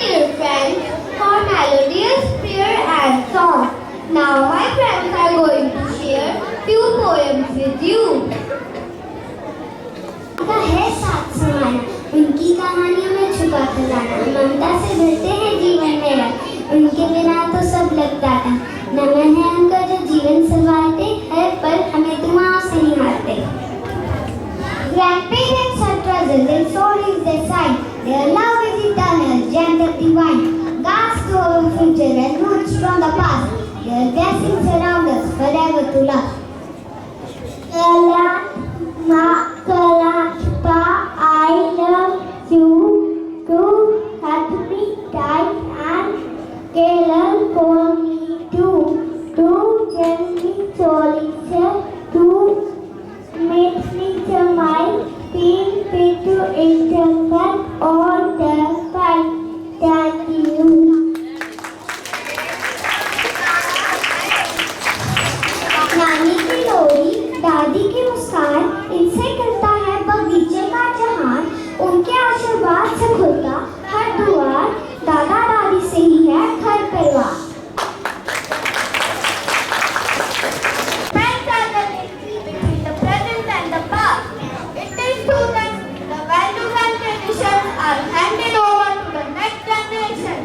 Dear friends, for melodious prayer and song. Now my friends are going to share few poems with you. का है साथ समाना, उनकी कहानियों में छुपा खजाना, ममता से भरते हैं जीवन मेरा, उनके बिना तो सब लगता था। नमन है उनका जो जीवन संवारते, हर पल हमें दुआओं से निहारते। Grandparents are treasures, their stories they sign, their love is eternal, gentle divine. Guards to our future and roots from the past, their blessings surround us forever to love. Kalapa, I love you too. Happy time and Kalan for me too. To tell me solitaire, to make me smile, feel free to interact all the time. Thank you. नानी की लोरी, दादी की मुस्कान, इनसे करता है बगीचे का जहान। उनके आशीर्वाद से खुलता हर द्वार, दादा दादी से ही है घर परिवार। Friends are the link between the present and the past. It is true that the values and traditions are handed over to the next generation.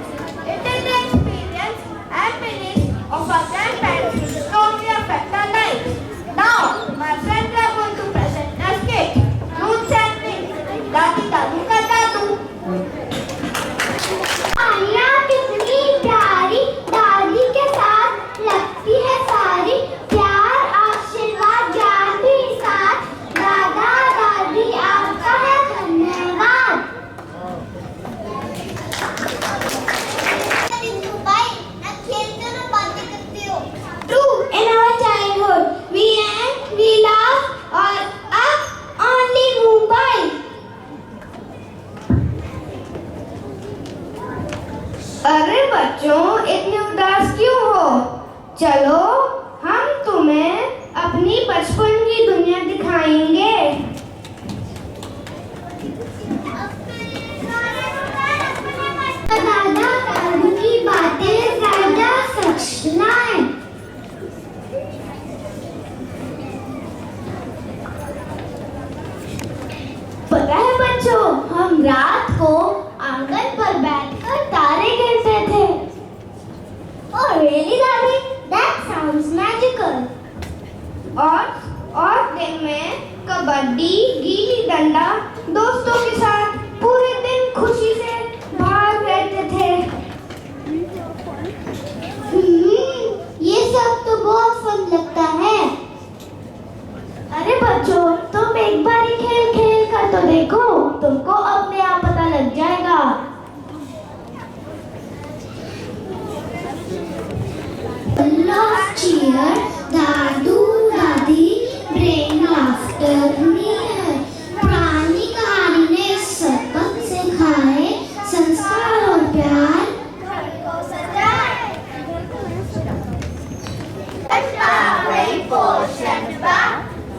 It is the experience and beliefs of our grandparents who strongly affect our lives. Now, my friends are going to present a skit, Roots and Wings, Dadi Dadu का दादू। कहानियाँ कितनी प्यारी, दादी के साथ लगती है सारी, प्यार आशीर्वाद ज्ञान भी साथ, दादा दादी आपका है धन्यवाद। True, in our childhood, we ran, we laughed, और अब only mobile. अरे बच्चों, इतने उदास क्यों हो? चलो, हम तुम्हें अपनी बचपन की दुनिया दिखाएंगे। दादा दादी की बातें ज्यादा सच ना है। पता है बच्चों, हम रात को आंगन पर बैठकर तारे गिनते थे। Oh really दादी? That sounds magical. और दिन में कबड्डी, गिल्ली डंडा दोस्तों के साथ पूरे दिन खुशी से भाग रहते थे। ये सब तो बहुत फन लगता है। अरे बच्चों, तुम एक बार ही खेल कर तो देखो, तुमको अपने आप पता लग जाएगा। Love cheer, दादू दादी bring laughter near. पुरानी कहानी ने सबक सिखाए, संस्कार और प्यार घर को सजाए। वही पोषण बा,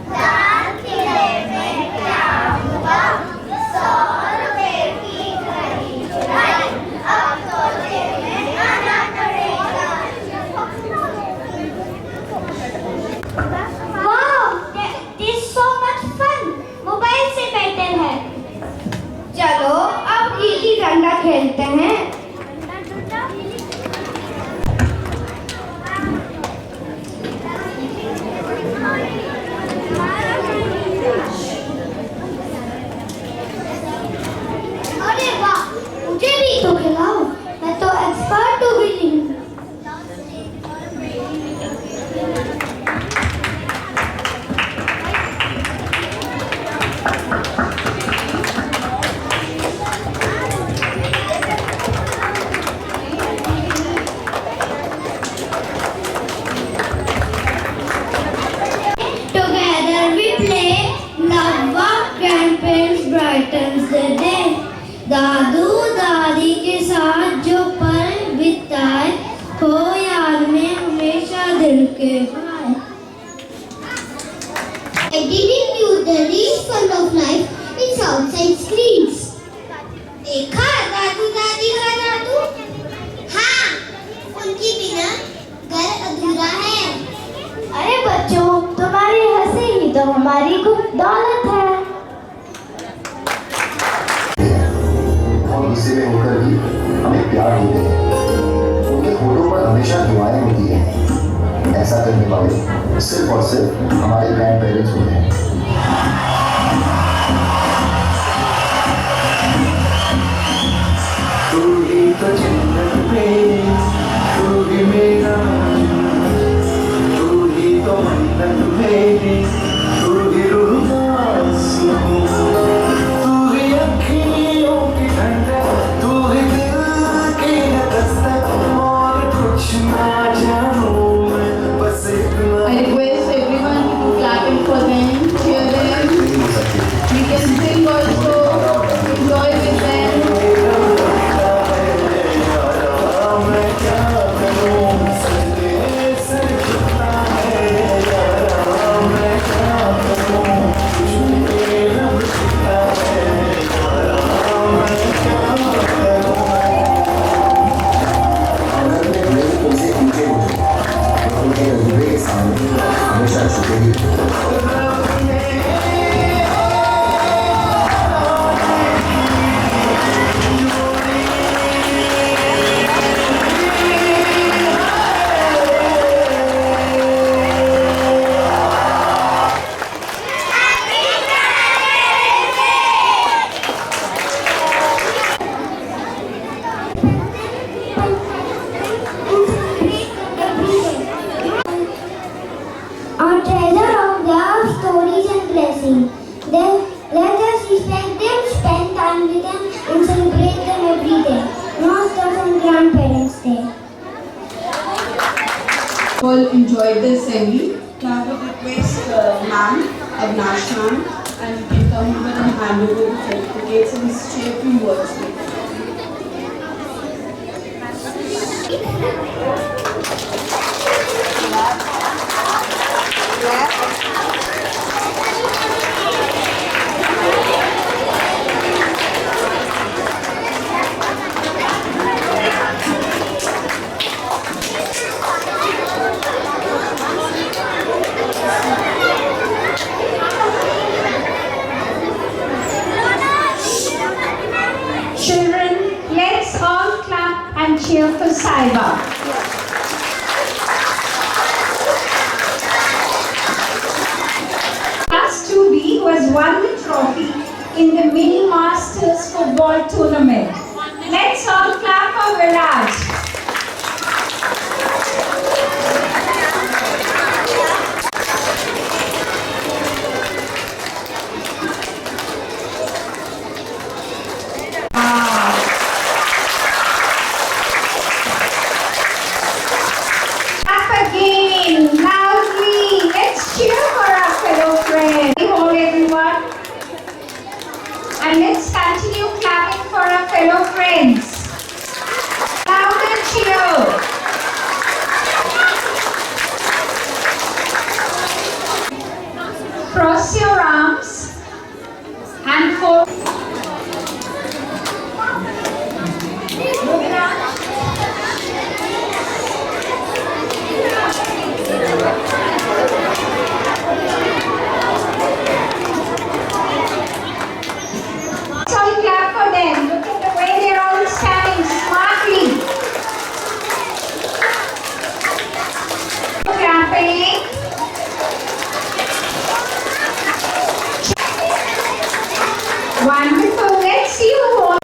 दान किले में क्या हुआ, 100 रुपए की घड़ी चुराई, अब तो जेब में आना पड़ेगा। Wow, that is so much fun. Mobile से बेहतर है। चलो अब गिल्ली डंडा खेलते हैं। अरे वाह, मुझे भी तो खिलाओ, मैं तो एक्सपर्ट हूँ गिल्ली में। Together we play, love our grandparents brightens the day. दादू दादी के साथ जो पल बिताए, हो याद में हमेशा दिल के भाई। I didn't knew the real fun of life is outside screens. देखा दादू दादी का जादू, सिर्फ और सिर्फ हमारे ग्रैंड पेरेंट्स होते हैं। तू ही तो जन्नत मेरी, तू ही मेरा तू ही तो मन्नत मेरी, तू ही रूह आंसू, तू ही अखियों की ठंडक, तू ही दिल की दस्तक, और कुछ ना जानूं मैं, बस इतना। I request everyone to clap for them, cheer them. We can sing also, enjoy with them. हमेशा शुक्रिया। Our treasure of their stories and blessings. Let us respect them, spend time with them, and celebrate them every day. Masters and Grandparents Day. All enjoyed the assembly. Now I would request ma'am, Avnash ma'am, and you can come over and hand over the certificates and share a few words with them. Children, let's all clap and cheer for Saiba. Class 2B was won the trophy in the Mini Masters Football Tournament. Let's all clap for Viraj. Clap again, loudly. Let's cheer for our fellow friends. Hold everyone. And let's continue clapping for our fellow friends. Loud and cheer. Cross your arms and fold. Moving on. So clap for them. Look at the way they're all standing smartly. Clapping. Wonderful. Let's see who won.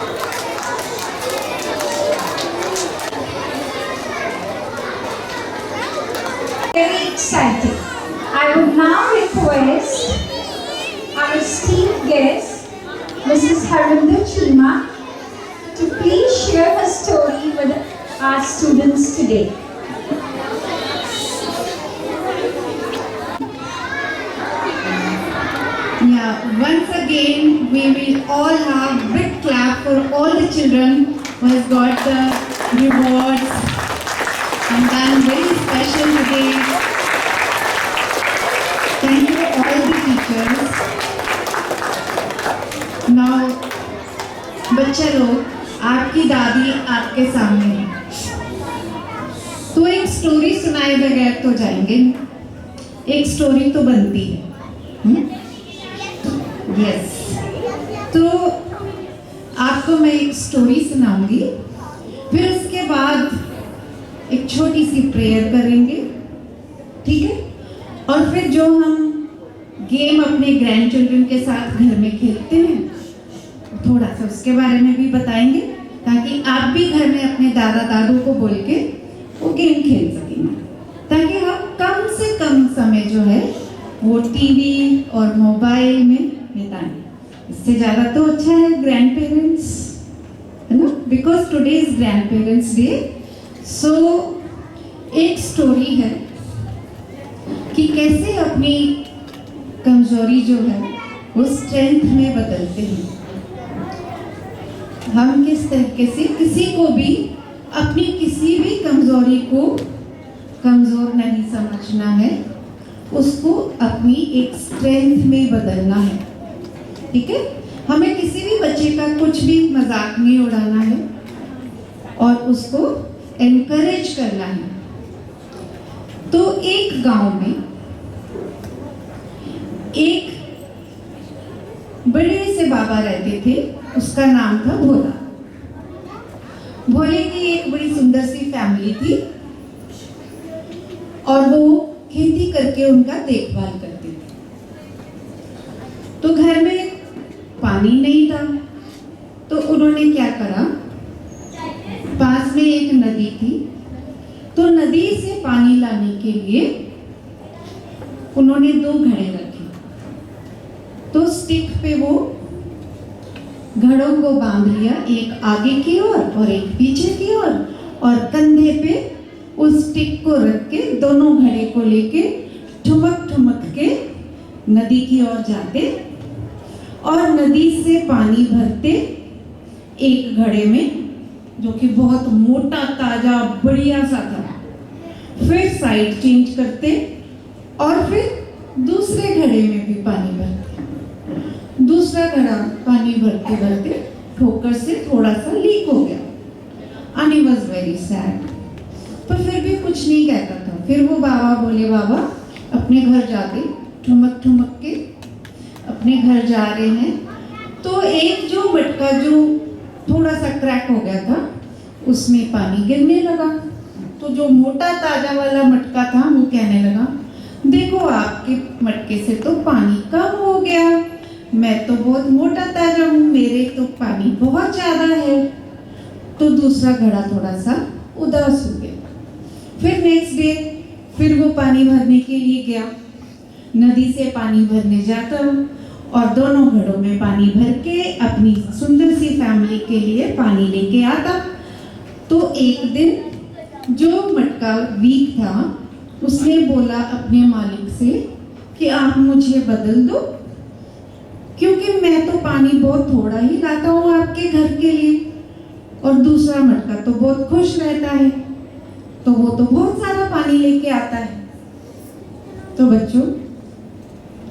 Very exciting. I would now request our esteemed guest, Mrs. Harinder Chima, to please share her story with our students today. Yeah, once again, we will all have big clap for all the children who has got the rewards and done very special today. Thank you all the teachers. Now, बच्चे लोग, आपकी दादी आपके सामने है, तो एक story सुनाए बगैर तो जाएंगे, एक स्टोरी तो बनती है। यस, तो आपको मैं एक स्टोरी सुनाऊंगी, फिर उसके बाद एक छोटी सी प्रेयर करेंगे, ठीक है? और फिर जो हम गेम अपने ग्रैंड चिल्ड्रन के साथ घर में खेलते हैं, थोड़ा सा उसके बारे में भी बताएंगे, ताकि आप भी घर में अपने दादा दादू को बोल के वो गेम खेल सकेंगे, ताकि हम कम से कम समय जो है वो टीवी और मोबाइल में बिताएं। इससे ज़्यादा तो अच्छा है ग्रैंड पेरेंट्स, है ना, because today is grand parents day. So एक स्टोरी है कि कैसे अपनी कमजोरी जो है वो स्ट्रेंथ में बदलते हैं। हम किस तरीके से किसी को भी अपनी किसी भी कमजोरी को कमजोर नहीं समझना है, उसको अपनी एक स्ट्रेंथ में बदलना है। ठीक है, हमें किसी भी बच्चे का कुछ भी मजाक नहीं उड़ाना है और उसको एनकरेज करना है। तो एक गांव में एक बड़े से बाबा रहते थे, उसका नाम था भोला। भोले की एक बड़ी सुंदर सी फैमिली थी और वो खेती करके उनका देखभाल करते थे। तो घर में पानी नहीं था, तो उन्होंने क्या करा, पास में एक नदी थी, तो नदी से पानी लाने के लिए उन्होंने 2 घड़े रखे। तो स्टिक पे वो घड़ों को बांध लिया, एक आगे की ओर और एक पीछे की ओर, और कंधे पे उस स्टिक को रख के दोनों घड़े को लेके ठुमक ठुमक के नदी की ओर जाते और नदी से पानी भरते एक घड़े में, जो कि बहुत मोटा ताजा बढ़िया सा था। फिर साइड चेंज करते और फिर दूसरे घड़े में भी पानी भरते। दूसरा घड़ा पानी भरते भरते ठोकर से थोड़ा सा लीक हो गया। And he was very sad, पर फिर भी कुछ नहीं कहता था। फिर वो बाबा बोले, बाबा अपने घर जाते, ठुमक ठुमक के अपने घर जा रहे हैं, तो एक जो मटका जो थोड़ा सा क्रैक हो गया था उसमें पानी गिरने लगा। तो जो मोटा ताजा वाला मटका था वो कहने लगा, देखो आपके मटके से तो पानी कम हो गया, मैं तो बहुत मोटा ताजा हूँ, मेरे तो पानी बहुत ज़्यादा है। तो दूसरा घड़ा थोड़ा सा उदास हो गया। फिर नेक्स्ट डे फिर वो पानी भरने के लिए गया, नदी से पानी भरने जाता और दोनों घड़ों में पानी भर के अपनी सुंदर सी फैमिली के लिए पानी लेके आता। तो एक दिन जो मटका वीक था उसने बोला अपने मालिक से कि आप मुझे बदल दो, क्योंकि मैं तो पानी बहुत थोड़ा ही लाता हूँ आपके घर के लिए और दूसरा मटका तो बहुत खुश रहता है, तो वो तो बहुत सारा पानी लेके आता है। तो बच्चों,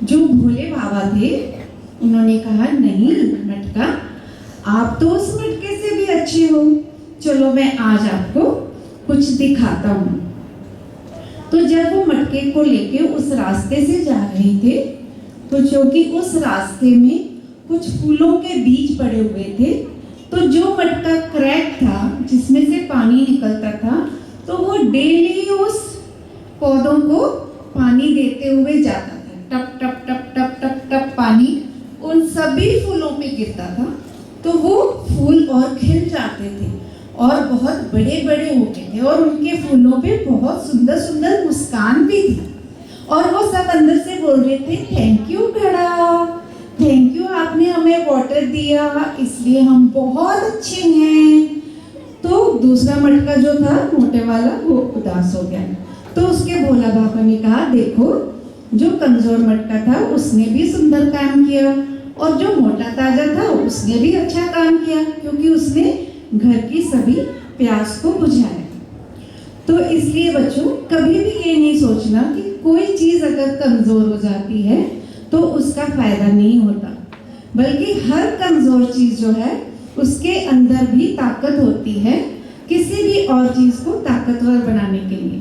जो भोले बाबा थे उन्होंने कहा, नहीं मटका, आप तो उस मटके से भी अच्छे हो, चलो मैं आज आपको कुछ दिखाता हूँ। तो जब वो मटके को लेके उस रास्ते से जा रहे थे, तो जो कि उस रास्ते में कुछ फूलों के बीज पड़े हुए थे, तो जो मटका क्रैक था जिसमें से पानी निकलता था, तो वो डेली उस पौधों को पानी देते हुए जाता था। टप टप टप टप टप टप पानी उन सभी फूलों पे गिरता था, तो वो फूल और खिल जाते थे और बहुत बड़े बड़े होते थे और उनके फूलों पे बहुत सुंदर सुंदर मुस्कान भी थी। और वो सब अंदर से बोल रहे थे, थैंक यू घड़ा, थैंक यू, आपने हमें वाटर दिया, इसलिए हम बहुत अच्छे हैं। तो दूसरा मटका जो था मोटे वाला वो उदास हो गया। तो उसके भोला बाबा ने कहा, देखो जो कमजोर मटका था उसने भी सुंदर काम किया और जो मोटा ताजा था उसने भी अच्छा काम किया, क्योंकि उसने घर की सभी प्यास को बुझाया। तो इसलिए बच्चों, कभी भी ये नहीं सोचना कि कोई चीज़ अगर कमज़ोर हो जाती है तो उसका फायदा नहीं होता, बल्कि हर कमज़ोर चीज़ जो है उसके अंदर भी ताकत होती है किसी भी और चीज़ को ताकतवर बनाने के लिए।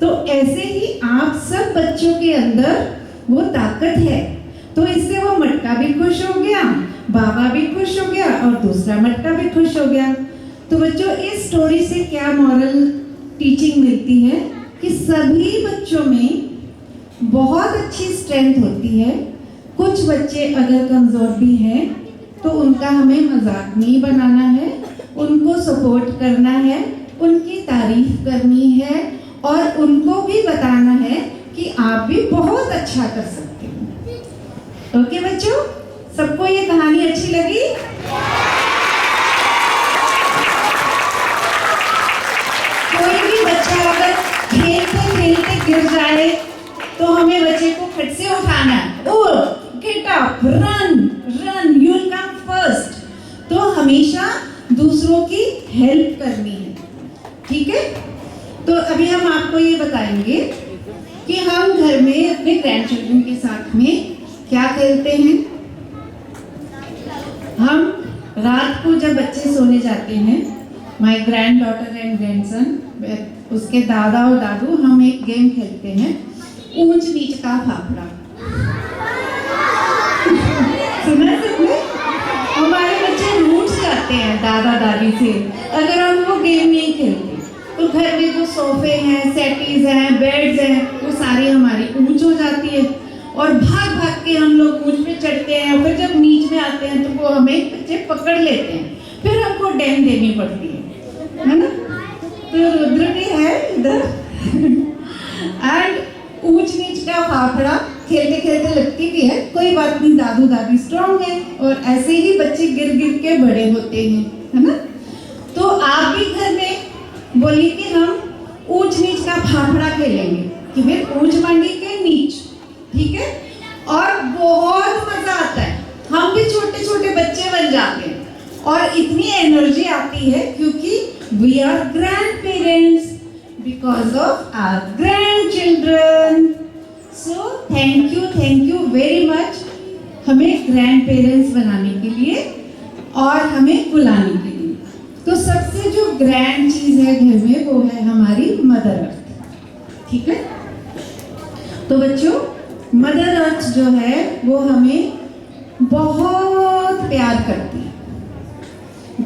तो ऐसे ही आप सब बच्चों के अंदर वो ताकत है, तो इससे वो मटका भी खुश हो गया, बाबा भी खुश हो गया और दूसरा मटका भी खुश हो गया। तो बच्चों, इस स्टोरी से क्या मॉरल टीचिंग मिलती है कि सभी बच्चों में बहुत अच्छी स्ट्रेंथ होती है। कुछ बच्चे अगर कमज़ोर भी हैं तो उनका हमें मजाक नहीं बनाना है, उनको सपोर्ट करना है, उनकी तारीफ करनी है और उनको भी बताना है कि आप भी बहुत अच्छा कर सकते हो। ओके बच्चों, सबको ये कहानी अच्छी लगी? कोई भी बच्चा अगर खेलते खेलते गिर जाए तो हमें बच्चे को फट से उठाना है। Oh, get up, run run, you will come first. तो हमेशा दूसरों की हेल्प करनी है, ठीक है? तो अभी हम आपको ये बताएंगे कि हम घर में अपने ग्रैंड चिल्ड्रन के साथ में क्या खेलते हैं। हम रात को जब बच्चे सोने जाते हैं, my grand daughter and grandson, उसके दादा और दादू, हम एक गेम खेलते हैं, ऊंच नीच का फाफड़ा। सुना सबने? हमारे बच्चे रूठ जाते हैं दादा दादी से अगर हम वो गेम नहीं खेलते। तो घर में जो सोफे हैं, सेटीज हैं, बेड्स हैं, वो सारी हमारी ऊंच हो जाती है और भाग भाग के हम लोग ऊंच पे चढ़ते हैं और फिर जब नीच में आते हैं तो वो हमें बच्चे पकड़ लेते हैं, फिर हमको डैम देनी पड़ती है ना? तो रुद्र भी है इधर एंड ऊंच नीच का फाफड़ा खेलते खेलते लगती भी है, कोई बात नहीं, दादू दादी स्ट्रांग है और ऐसे ही बच्चे गिर गिर के बड़े होते हैं, है ना? तो आप भी घर में बोलिए कि हम ऊंच नीच का फाफड़ा खेलेंगे, कि फिर ऊंच मांगे के नीच, ठीक है? और बहुत मजा आता है, हम भी छोटे छोटे बच्चे बन जाते हैं और इतनी एनर्जी आती है क्योंकि we are grandparents because of our grandchildren. So thank you very much हमें ग्रैंड पेरेंट्स बनाने के लिए और हमें बुलाने के लिए। तो सबसे जो ग्रैंड चीज है घर में वो है हमारी मदर अर्थ, ठीक है? तो बच्चों, मदर अर्थ जो है वो हमें बहुत प्यार करती है,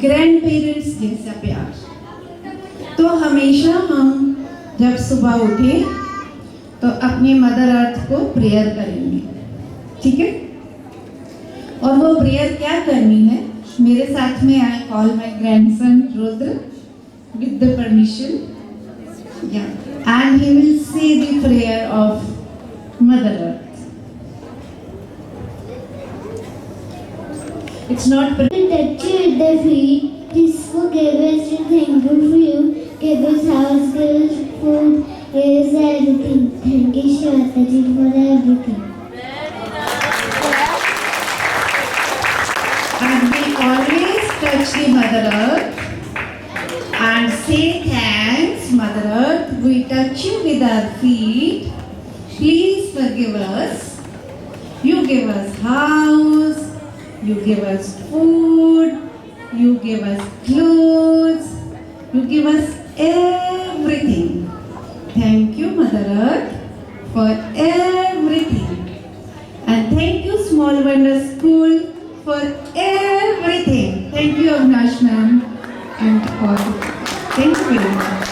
ग्रैंड पेरेंट्स जैसा प्यार। तो हमेशा हम जब सुबह उठे तो अपने मदर अर्थ को प्रेयर करेंगे, ठीक है? और वो प्रेयर क्या करनी है, मेरे साथ में I call my grandson Rudra with the permission, and he will say the prayer of mother earth. It's not touch you at the feet. This forgive us to thank you for you. Give us house, give us food, give us everything. Thank you, Shwetaji, for everything. And we always touch the Mother Earth and say thanks, Mother Earth. We touch you with our feet. Please forgive us. You give us house. You give us food, you give us clothes, you give us everything. Thank you, Mother Earth, for everything. And thank you, Small Wonder School, for everything. Thank you, Avinash ma'am, and all. Thank you very much.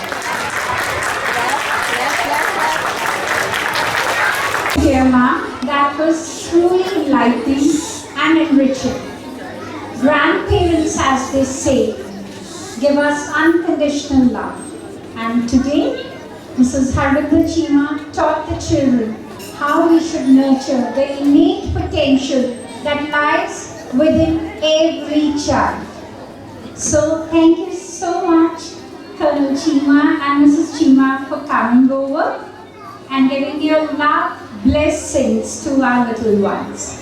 Dear Ma, that was truly enlightening and enriching. Grandparents, as they say, give us unconditional love. And today, Mrs. Harinder Cheema taught the children how we should nurture the innate potential that lies within every child. So, thank you so much, Colonel Cheema and Mrs. Cheema, for coming over and giving your love blessings to our little ones.